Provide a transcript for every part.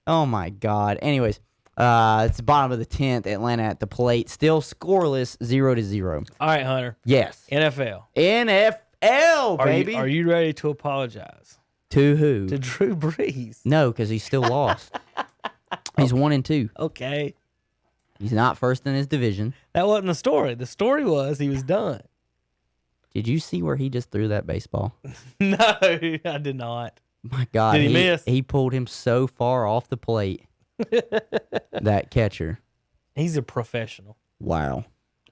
Oh, my God. Anyways, it's the bottom of the 10th. Atlanta at the plate. Still scoreless, 0-0. All right, Hunter. Yes. NFL. NFL, baby. Are you ready to apologize? To who? To Drew Brees. No, because he's still lost. He's 1-2. Okay. He's not first in his division. That wasn't the story. The story was he was done. Did you see where he just threw that baseball? No, I did not. My God. Did he miss? He pulled him so far off the plate. That catcher. He's a professional. Wow.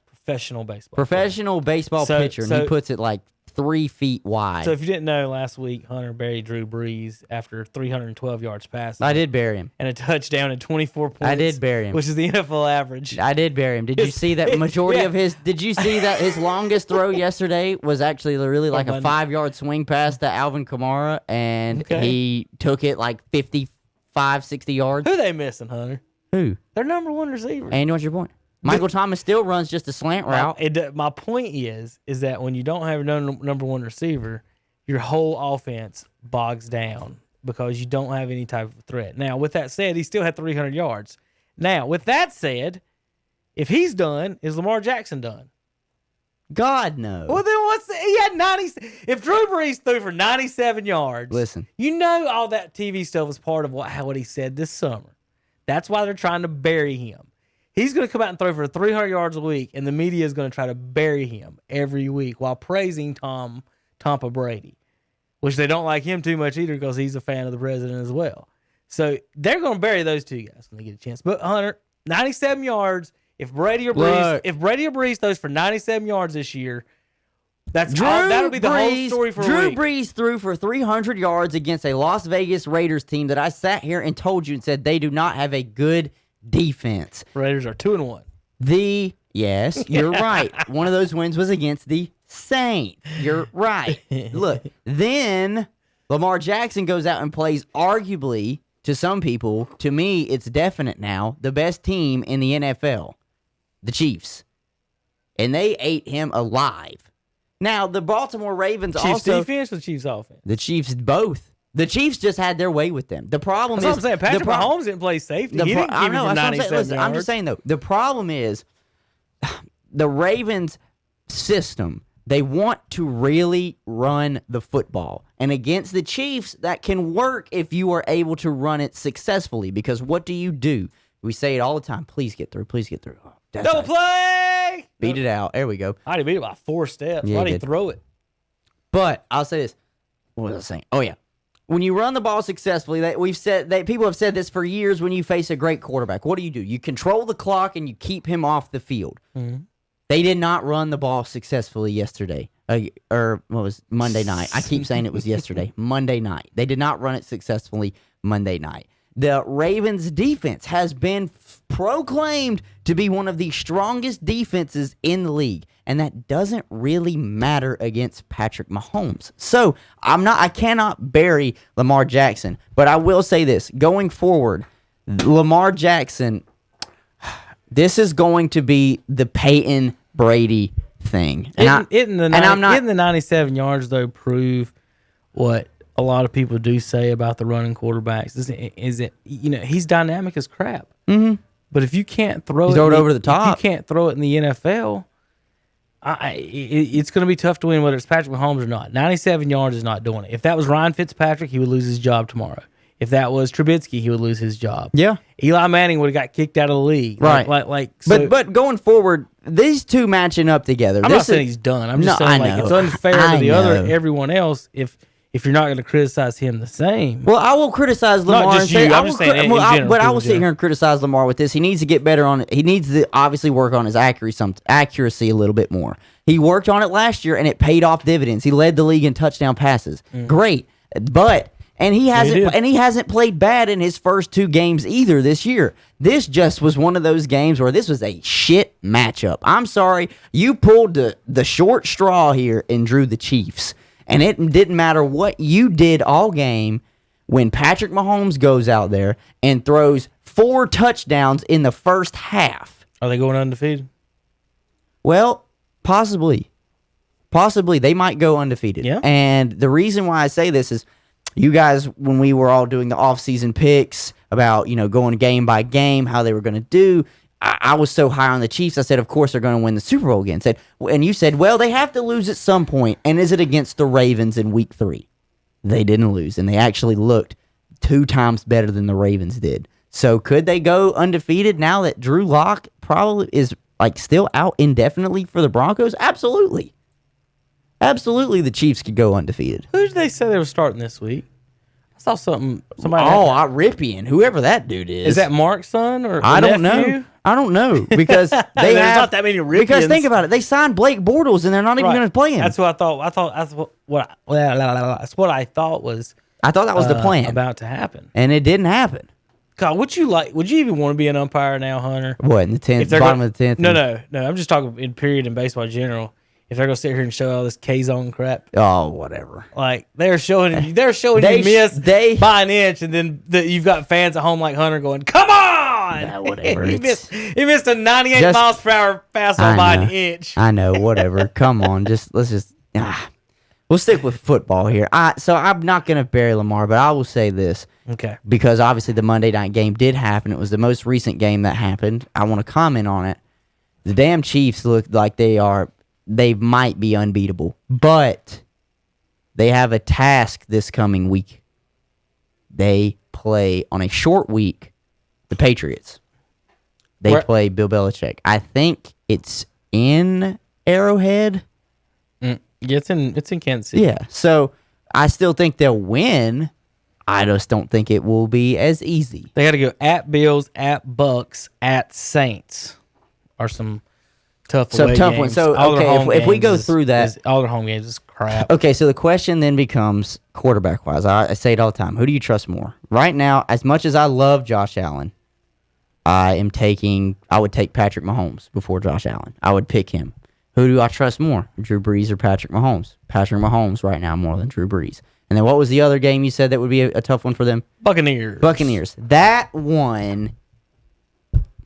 Professional baseball. Professional baseball pitcher, and he puts it like 3 feet wide. So if you didn't know, last week Hunter buried Drew Brees after 312 yards passing. I did bury him. And a touchdown and 24 points. I did bury him. Which is the NFL average. I did bury him. Did you see that majority of his... Did you see that his longest throw yesterday was actually really like a 5-yard swing pass to Alvin Kamara, and he took it like 55, 60 yards? Who they missing, Hunter? Who? Their number one receiver. And what's your point? Michael Thomas still runs just a slant route. My point is that when you don't have a number one receiver, your whole offense bogs down because you don't have any type of threat. Now, with that said, he still had 300 yards. Now, with that said, if he's done, is Lamar Jackson done? God, no. Well, then he had 90. If Drew Brees threw for 97 yards, listen, you know all that TV stuff was part of what he said this summer. That's why they're trying to bury him. He's going to come out and throw for 300 yards a week, and the media is going to try to bury him every week while praising Tampa Brady, which they don't like him too much either because he's a fan of the president as well. So they're going to bury those two guys when they get a chance. But Hunter, 97 yards. If Brady or Brees throws for 97 yards this year, that'll be the whole story for a week. Drew Brees threw for 300 yards against a Las Vegas Raiders team that I sat here and told you and said they do not have a good defense. Raiders are 2-1. Yes, you're right. One of those wins was against the Saints. You're right. Look, then Lamar Jackson goes out and plays arguably, to some people, to me, it's definite now, the best team in the NFL, the Chiefs. And they ate him alive. Now, the Baltimore Ravens Chiefs defense or Chiefs offense? The Chiefs both. The Chiefs just had their way with them. The problem That's is... what I'm saying. Patrick Mahomes didn't play safety. He didn't give him 97 Listen, I'm just saying, though, the problem is the Ravens' system, they want to really run the football. And against the Chiefs, that can work if you are able to run it successfully. Because what do? We say it all the time. Please get through. Please get through. Oh, double play! Beat it out. There we go. I did beat it by 4 steps. Yeah, Why did he throw it? But I'll say this. What was I saying? Oh, yeah. When you run the ball successfully, people have said this for years when you face a great quarterback. What do? You control the clock and you keep him off the field. Mm-hmm. They did not run the ball successfully yesterday. Or what was Monday night? I keep saying it was yesterday. Monday night. They did not run it successfully Monday night. The Ravens' defense has been proclaimed to be one of the strongest defenses in the league, and that doesn't really matter against Patrick Mahomes. So I cannot bury Lamar Jackson, but I will say this: going forward, Lamar Jackson, this is going to be the Peyton Brady thing. Didn't the 97 yards though prove what a lot of people do say about the running quarterbacks? Is it he's dynamic as crap. Mm-hmm. But if you can't throw it over the top, if you can't throw it in the NFL, it's going to be tough to win whether it's Patrick Mahomes or not. 97 yards is not doing it. If that was Ryan Fitzpatrick, he would lose his job tomorrow. If that was Trubisky, he would lose his job. Yeah. Eli Manning would have got kicked out of the league. Right. But going forward, these two matching up together. I'm not saying he's done. I'm just saying it's unfair to everyone else if you're not going to criticize him the same. Well, I will criticize Lamar. Not just you. I'm just saying but I will sit here and criticize Lamar with this. He needs to get better on it. He needs to obviously work on his accuracy a little bit more. He worked on it last year, and it paid off dividends. He led the league in touchdown passes. Great. But... And he hasn't played bad in his first 2 games either this year. This just was one of those games where this was a shit matchup. I'm sorry. You pulled the short straw here and drew the Chiefs. And it didn't matter what you did all game when Patrick Mahomes goes out there and throws 4 touchdowns in the first half. Are they going undefeated? Well, possibly. Possibly. They might go undefeated. Yeah. And the reason why I say this is you guys, when we were all doing the off-season picks about, going game by game, how they were going to do, I was so high on the Chiefs. I said, of course, they're going to win the Super Bowl again. And you said, well, they have to lose at some point. And is it against the Ravens in week 3? They didn't lose, and they actually looked 2 times better than the Ravens did. So could they go undefeated now that Drew Lock probably is still out indefinitely for the Broncos? Absolutely. Absolutely, the Chiefs could go undefeated. Who did they say they were starting this week? I saw somebody. Ripien, whoever that dude is. Is that Mark's son or I don't nephew? know. I don't know because they There's have not that many Ripians. Because think about it, they signed Blake Bortles and they're not even going to play him. That's what I thought. That's what I thought was. I thought that was the plan about to happen, and it didn't happen. God, would you even want to be an umpire now, Hunter? What, in the 10th, bottom of the 10th? No. I'm just talking in period in baseball in general. If they're gonna sit here and show all this K-zone crap, oh, whatever. They're showing you miss by an inch, and then you've got fans at home like Hunter going, "Come on!" Yeah, whatever. he missed a 98 miles per hour fastball by an inch. I know, whatever. Come on, we'll stick with football here. So I'm not gonna bury Lamar, but I will say this. Okay. Because obviously the Monday night game did happen. It was the most recent game that happened. I want to comment on it. The damn Chiefs look like they might be unbeatable, but they have a task this coming week. They play on a short week the Patriots. They play Bill Belichick. I think it's in Arrowhead. Yeah, it's in Kansas City. Yeah, so I still think they'll win. I just don't think it will be as easy. They got to go at Bills, at Bucks, at Saints, or some tough away tough games. ones. So okay, if we go through that, all their home games is crap. Okay, so the question then becomes quarterback wise. I say it all the time. Who do you trust more? Right now, as much as I love Josh Allen, I would take Patrick Mahomes before Josh Allen. I would pick him. Who do I trust more? Drew Brees or Patrick Mahomes? Patrick Mahomes right now more than Drew Brees. And then what was the other game you said that would be a tough one for them? Buccaneers. That one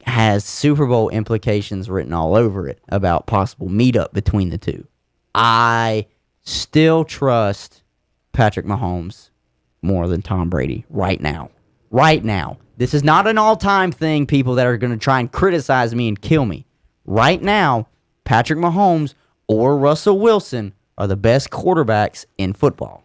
has Super Bowl implications written all over it about possible meetup between the two. I still trust Patrick Mahomes more than Tom Brady right now. Right now. This is not an all-time thing, people that are going to try and criticize me and kill me. Right now, Patrick Mahomes or Russell Wilson are the best quarterbacks in football.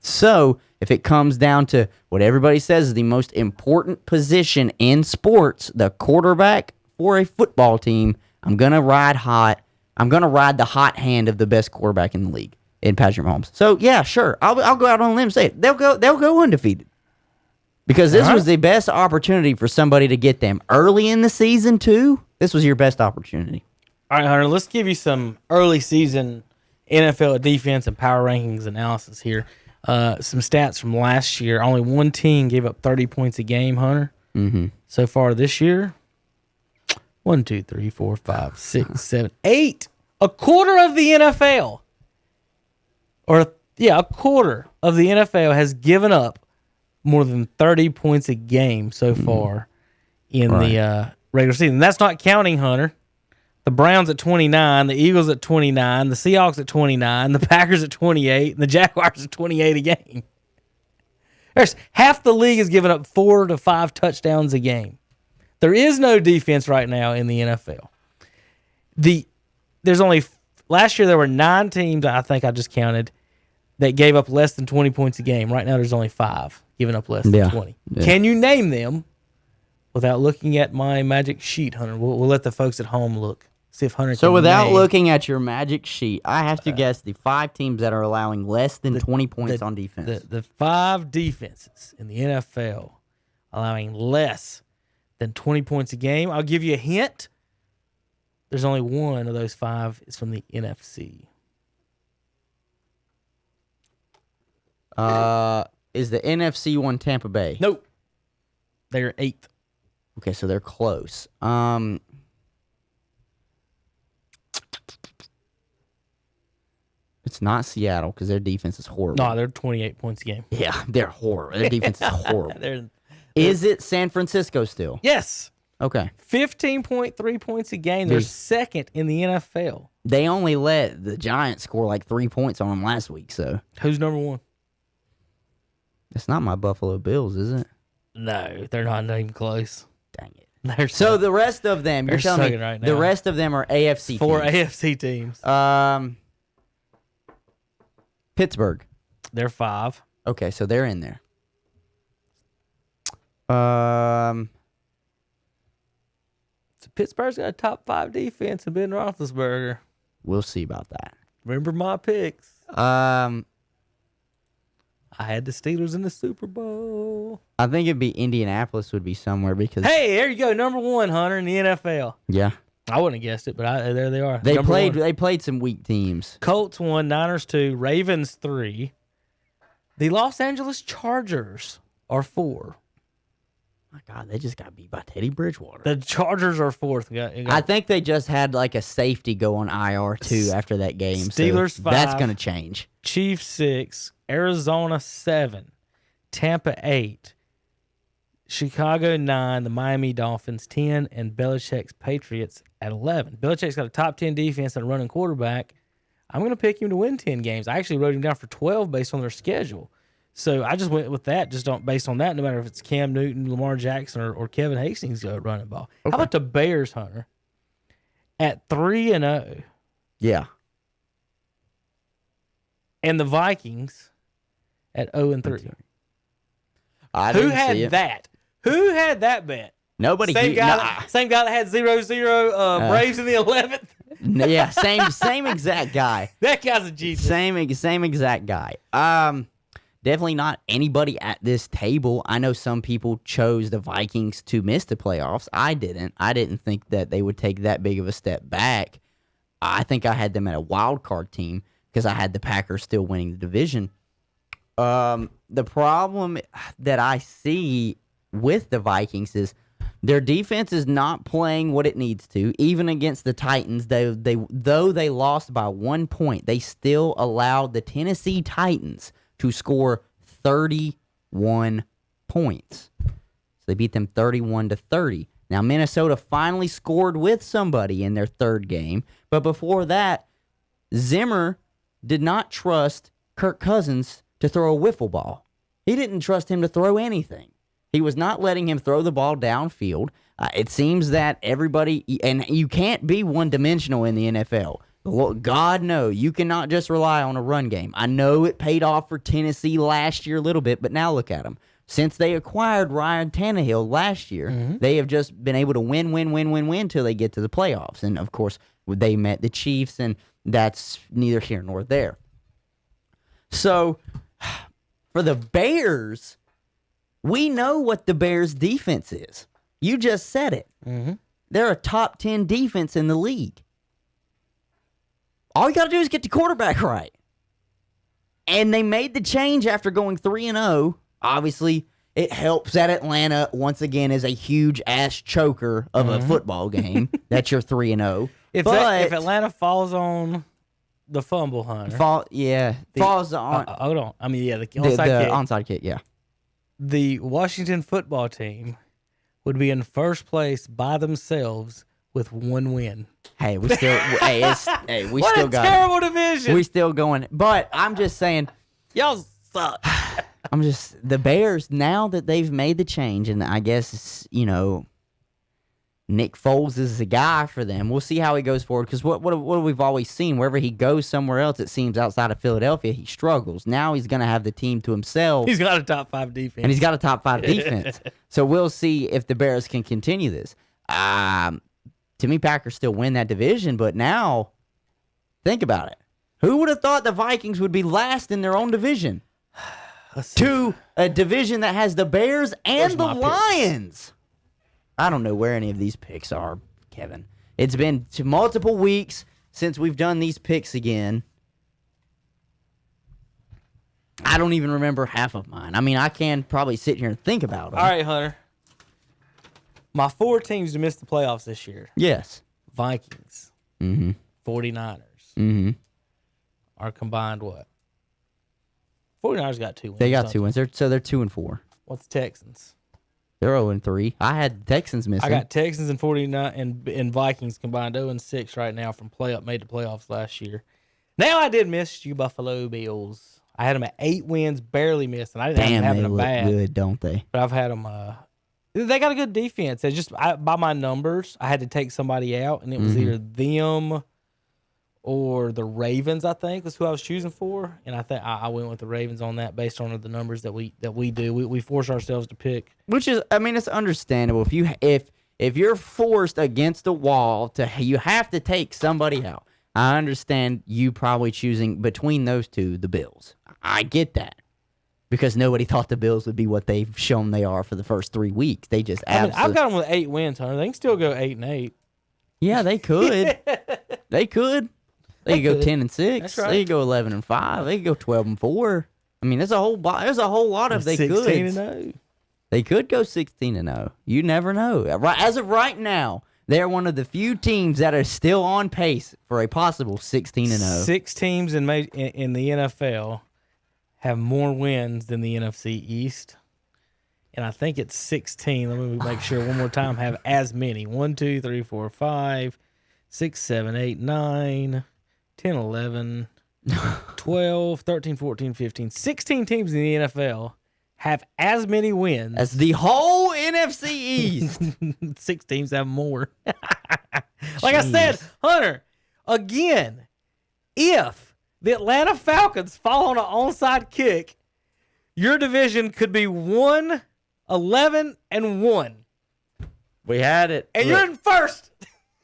So, if it comes down to what everybody says is the most important position in sports, the quarterback for a football team, I'm going to ride hot. I'm going to ride the hot hand of the best quarterback in the league, in Patrick Mahomes. So, yeah, sure. I'll go out on a limb and say it. They'll go undefeated. Because this was the best opportunity for somebody to get them early in the season, too. This was your best opportunity. All right, Hunter, let's give you some early season NFL defense and power rankings analysis here. Some stats from last year. Only one team gave up 30 points a game, Hunter. Mm-hmm. So far this year, 1, 2, 3, 4, 5, 6, 7, 8. A quarter of the NFL, a quarter of the NFL has given up more than 30 points a game so far in the regular season. That's not counting, Hunter, the Browns at 29, the Eagles at 29, the Seahawks at 29, the Packers at 28, and the Jaguars at 28 a game. There's half the league has given up 4 to 5 touchdowns a game. There is no defense right now in the NFL. Last year there were 9 teams, I think I just counted, that gave up less than 20 points a game. Right now there's only 5 giving up less than 20. Yeah. Can you name them without looking at my magic sheet, Hunter? We'll let the folks at home look. See if Hunter So without looking at your magic sheet, I have to guess the 5 teams that are allowing less than 20 points on defense. The 5 defenses in the NFL allowing less than 20 points a game. I'll give you a hint. There's only one of those 5 is from the NFC. Is the NFC one Tampa Bay? Nope. They're 8th. Okay, so they're close. It's not Seattle because their defense is horrible. No, they're 28 points a game. Yeah, they're horrible. Their defense is horrible. Is it San Francisco still? Yes. Okay. 15.3 points a game. They're second in the NFL. They only let the Giants score like 3 points on them last week. So who's number 1? It's not my Buffalo Bills, is it? No, they're not even close. Dang it. They're So the rest of them, you're They're telling me sucking right the now. rest of them are AFC 4 teams. AFC teams. Pittsburgh. They're 5. Okay, so they're in there. So Pittsburgh's got a top 5 defense and Ben Roethlisberger. We'll see about that. Remember my picks. I I had the Steelers in the Super Bowl. think it'd be Indianapolis would be somewhere because Hey, there you go. Number 1, Hunter, in the NFL. yeah, I wouldn't have guessed it, but there they are. they Number played 1. they played some weak teams. Colts 1, Niners 2, Ravens 3. The Los Angeles Chargers are 4. My God, they just got beat by Teddy Bridgewater. The Chargers are 4th. I think they just had like a safety go on IR too after that game. Steelers so that's 5. gonna change. Chiefs 6, Arizona 7, Tampa 8, Chicago 9, the Miami Dolphins 10, and Belichick's Patriots at 11. Belichick's got a top 10 defense and a running quarterback. I'm going to pick him to win 10 games. I actually wrote him down for 12 based on their schedule. So I just went with that, just based on that, no matter if it's Cam Newton, Lamar Jackson, or Kevin Hastings running ball. Okay. How about the Bears, Hunter? At 3-0, Yeah. and the Vikings at 0-3. I Who didn't see had it. that? Who had that bet? Nobody. Same guy, nah. same guy that had 0-0 Braves in the 11th. Yeah, same exact guy. That guy's a genius. Same exact guy. Definitely not anybody at this table. I know some people chose the Vikings to miss the playoffs. I didn't. I didn't think that they would take that big of a step back. I think I had them at a wild card team because I had the Packers still winning the division. The problem that I see with the Vikings is their defense is not playing what it needs to. Even against the Titans, though they lost by 1 point, they still allowed the Tennessee Titans to score 31 points. So they beat them 31-30. Now Minnesota finally scored with somebody in their third game, but before that, Zimmer did not trust Kirk Cousins to throw a wiffle ball. He didn't trust him to throw anything. He was not letting him throw the ball downfield. It seems that everybody, and you can't be one-dimensional in the NFL. God, no, you cannot just rely on a run game. I know it paid off for Tennessee last year a little bit, but now look at them. Since they acquired Ryan Tannehill last year, they have just been able to win till they get to the playoffs. And, of course, they met the Chiefs, and that's neither here nor there. So, for the Bears, we know what the Bears' defense is. You just said it. They're a top 10 defense in the league. All you got to do is get the quarterback right. And they made the change after going 3-0. Obviously, it helps that Atlanta, once again, is a huge-ass choker of a football game. That you're 3-0. If Atlanta falls on the fumble, Hunter. Falls on Hold on. I mean, the the onside kick. onside kick, yeah. The Washington football team would be in first place by themselves with 1 win. Hey, we still we What still a got terrible division. We still going. But I'm just saying, Y'all suck. the Bears, now that they've made the change, and I guess, Nick Foles is the guy for them. We'll see how he goes forward, because what we've always seen, wherever he goes somewhere else, it seems outside of Philadelphia, he struggles. Now he's going to have the team to himself. He's got a top 5 defense. And he's got a top 5 defense. So we'll see if the Bears can continue this. To me, Packers still win that division, but now, think about it. Who would have thought the Vikings would be last in their own division? To a division that has the Bears and the Lions. I don't know where any of these picks are, Kevin. It's been multiple weeks since we've done these picks again. I don't even remember half of mine. I mean, I can probably sit here and think about them. All right, Hunter. My 4 teams to miss the playoffs this year. Yes. Vikings. 49ers. Are combined what? 49ers got 2 wins. They got 2 wins. They're 2-4. What's Texans? They're 0-3. I had Texans missing. I got Texans and 49 and Vikings combined 0-6 right now from made the playoffs last year. Now I did miss you, Buffalo Bills. I had them at 8 wins, barely missed, and I didn't Damn, have they them look bad. good, don't they? But I've had them. They got a good defense. It's just by my numbers, I had to take somebody out, and it was either them or the Ravens. I think was who I was choosing for, and I think I went with the Ravens on that based on the numbers that we do. We force ourselves to pick. Which is, I mean, it's understandable. If you're forced against a wall you have to take somebody out. I understand you probably choosing between those two, the Bills. I get that. Because nobody thought the Bills would be what they've shown they are for the first 3 weeks. They just I've got them with 8 wins, Hunter. They can still go 8-8. Yeah, they could. They could. They could go 10-6. That's right. They could go 11-5. They could go 12-4. I mean, there's a whole lot of they could. 16-0. They could go 16-0. You never know. As of right now, they're one of the few teams that are still on pace for a possible 16-0. 6 teams in the NFL have more wins than the NFC East. And I think it's 16. Let me make sure one more time. Have as many. 1, 2, 3, 4, 5, 6, 7, 8, 9, 10, 11, 12, 13, 14, 15. 16 teams in the NFL have as many wins as the whole NFC East. 6 teams have more. Like I said, Hunter, again, if the Atlanta Falcons fall on an onside kick, your division could be 1-11-1. We had it. And you're in first.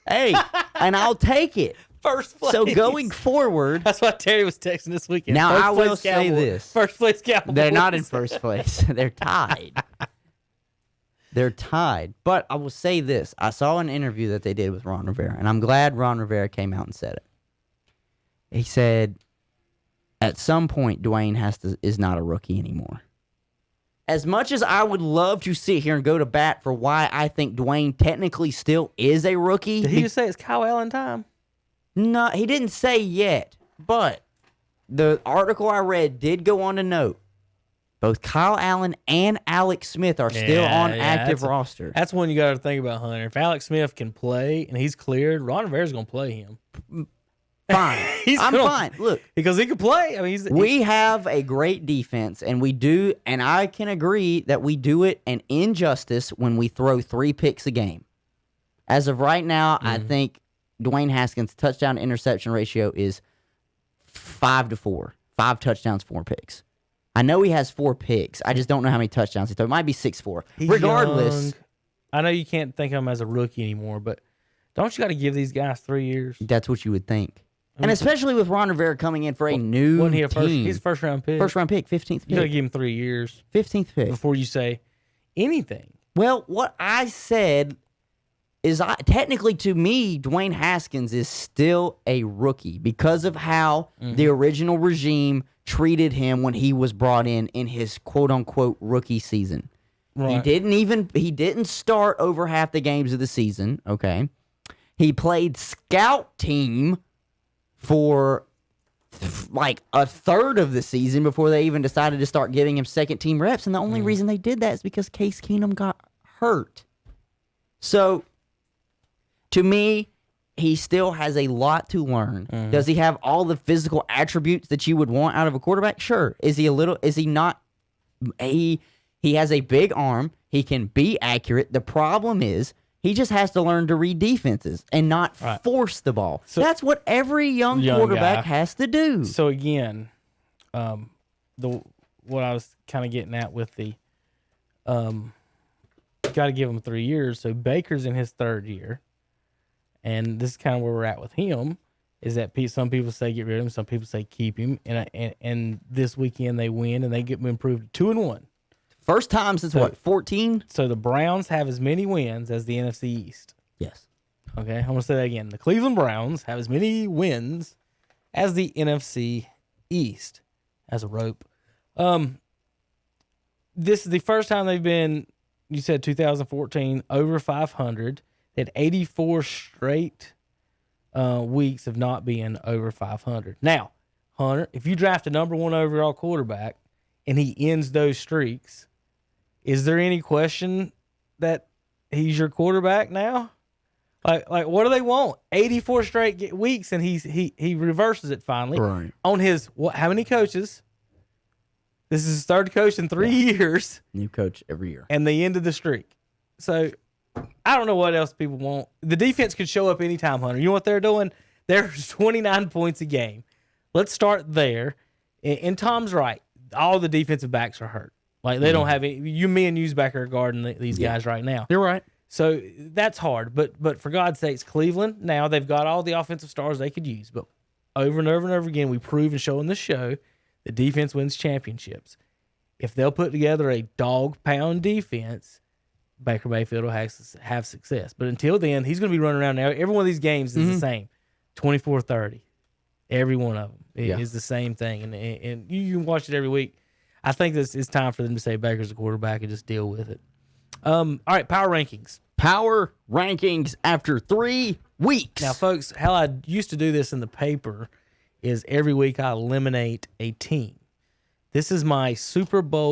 Hey, and I'll take it. First place. So going forward, that's what Terry was texting this weekend. Now first I will say this. First place Cowboys. They're not in first place. They're tied. They're tied. But I will say this. I saw an interview that they did with Ron Rivera, and I'm glad Ron Rivera came out and said it. He said, at some point, Dwayne is not a rookie anymore. As much as I would love to sit here and go to bat for why I think Dwayne technically still is a rookie. Did he just say it's Kyle Allen time? No, he didn't say yet. But the article I read did go on to note both Kyle Allen and Alex Smith are still on active roster. That's one you got to think about, Hunter. If Alex Smith can play and he's cleared, Ron Rivera's going to play him. Fine. I'm fine. Look. Because he can play. I mean, we have a great defense, and we do, and I can agree that we do it an injustice when we throw 3 picks a game. As of right now, I think Dwayne Haskins' touchdown-interception ratio is 5-4. 5 touchdowns, 4 picks. I know he has 4 picks. I just don't know how many touchdowns he threw. It might be 6-4. Regardless. Young. I know you can't think of him as a rookie anymore, but don't you got to give these guys 3 years? That's what you would think. And especially with Ron Rivera coming in for a new Wasn't he a team. He's a first-round pick. First-round pick, 15th pick. You got to give him 3 years. 15th pick. Before you say anything. Well, what I said is technically to me, Dwayne Haskins is still a rookie because of how the original regime treated him when he was brought in his quote-unquote rookie season. Right. He didn't start over half the games of the season, okay? He played scout team for like a third of the season before they even decided to start giving him second team reps. And the only reason they did that is because Case Keenum got hurt. So to me, he still has a lot to learn. Does he have all the physical attributes that you would want out of a quarterback? Sure. Is he not? He has a big arm. He can be accurate. The problem is he just has to learn to read defenses and not force the ball. So that's what every young quarterback has to do. So again, what I was kind of getting at with the got to give him 3 years. So Baker's in his 3rd year, and this is kind of where we're at with him. Is that some people say get rid of him, some people say keep him, and this weekend they win and they get him improved to 2-1. First time since 14? So the Browns have as many wins as the NFC East. Yes. Okay, I'm going to say that again. The Cleveland Browns have as many wins as the NFC East as a rope. This is the first time they've been, you said 2014, over 500. They had 84 straight weeks of not being over 500. Now, Hunter, if you draft a number 1 overall quarterback and he ends those streaks, is there any question that he's your quarterback now? Like what do they want? 84 straight weeks, and he reverses it finally. Right. On his how many coaches? This is his third coach in 3 years, New coach every year. and they ended the streak. So I don't know what else people want. The defense could show up anytime, Hunter. You know what they're doing? They're 29 points a game. Let's start there. And Tom's right. All the defensive backs are hurt. Like, they don't have any. Me and Newsback are guarding these guys right now. You're right. So that's hard. But for God's sakes, Cleveland, now they've got all the offensive stars they could use. But over and over and over again, we prove and show in this show that defense wins championships. If they'll put together a dog-pound defense, Baker Mayfield will have success. But until then, he's going to be running around now. Every one of these games is the same, 24-30. Every one of them is the same thing. And you can watch it every week. I think it's time for them to say Baker's the quarterback and just deal with it. All right, power rankings. Power rankings after 3 weeks. Now, folks, how I used to do this in the paper is every week I eliminate a team. This is my Super Bowl